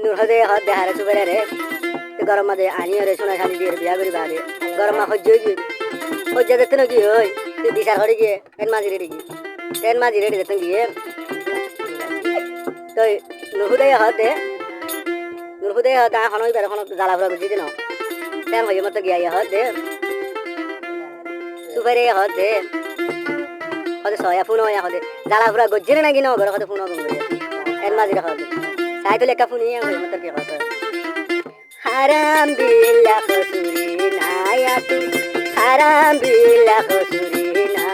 নুরহদে হদ দেহারে সুবেরে রে গরম মাঝে আনিয়ে রে সোনা শালি দিয়ে বিয়া করি বাদে গরম মা হজ্জ হইজি হজ্জা দেখতে নাকি ওই তুই দিশার ঘরে গিয়ে তেন মাঝি রেডি দেখতে গিয়ে তো নুরহদে হদে এখন ওইবার এখন জ্বালা ফুরা বুঝি দিন তেন হয়ে মতো গিয়া হদে সুবেরে হদে হদে সয়া ফুনো হয়া হদে জ্বালা ফুরা গজ্জিরে নাকি না ঘরে হদে ফুনো গঙ্গে তেন মাঝি হদে সাইকেল একটা ফুনি হয়ে মতো কি হদে haram bila khusurina ya tu haram bila khusurina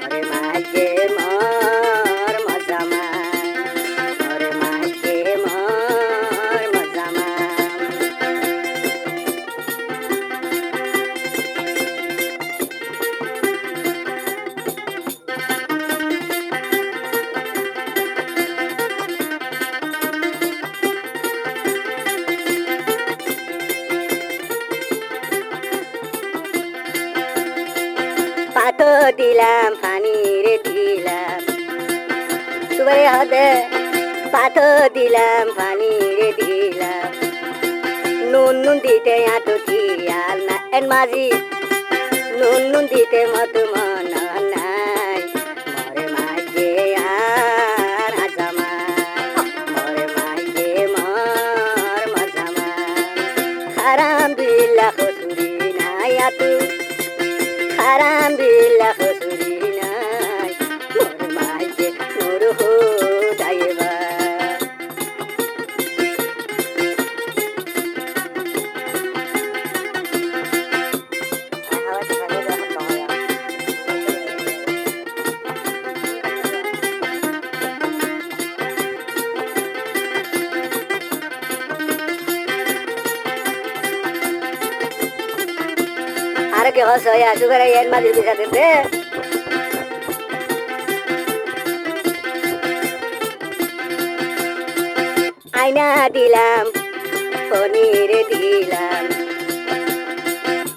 ore maje mor mazama ore maje mor mazama পাতো দিলাম পানি রে দিলাম সুবারে হদে পাতো দিলাম পানি রে দিলাম নুন দিতে আতো কিয়াল না এন মাঝি নুন দিতে মত মন নাই মরে মাঝে আর আজামা মরে মাঝে মর মাজামা হারাম বিল্লাহ খুসুরি নাই আতু haram bila khusurina mor maje mor ho daiba Ara ke hoso ya sugara yen ma bisa dete aina dilam ponire dilam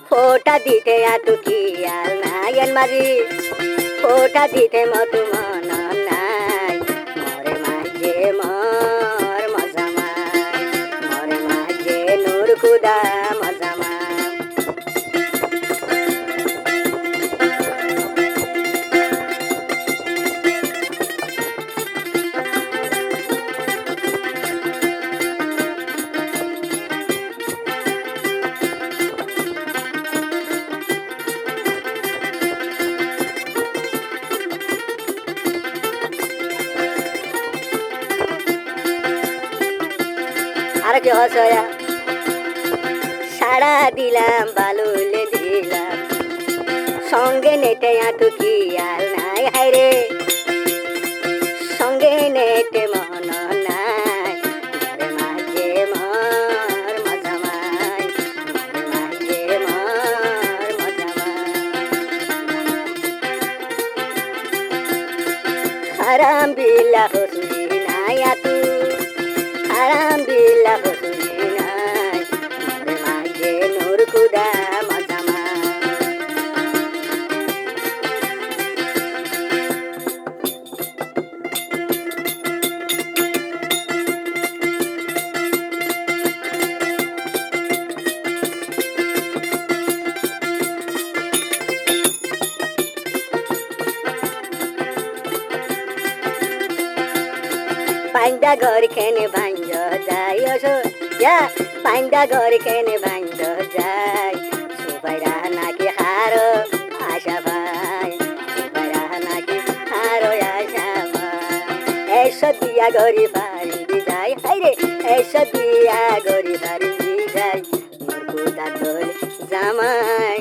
phota dite atu kiyal na yen maji phota dite motu mana nai more maje mor mazama more maje nur khuda mazama আর কি হসয়া সারা দিলাম বালুলে দিলাম সঙ্গে নেটে আটু কিয়াল নাই হায়রে সঙ্গে নেটে মন নাই মরে মাঝে মর মজামাই মরে মাঝে মর মজামাই হারাম বিল্লা হুসুরি নাই আতু haram bila khusurina more maje nur khuda mazama পাইন্দা ঘর খেনে ভাঙ্গ যাই ইয়া পাইন্দা ঘর খেনে ভাঙ্গ যাই সুবাইরা নাকি হারো আশা ভাই সুবাইরা নাকি হারো আশা ভাই এসো দিয়া গরি বাড়ি যাই হাইরে এসো দিয়া গরি বাড়ি যাই মোর কুদা দোল জামাই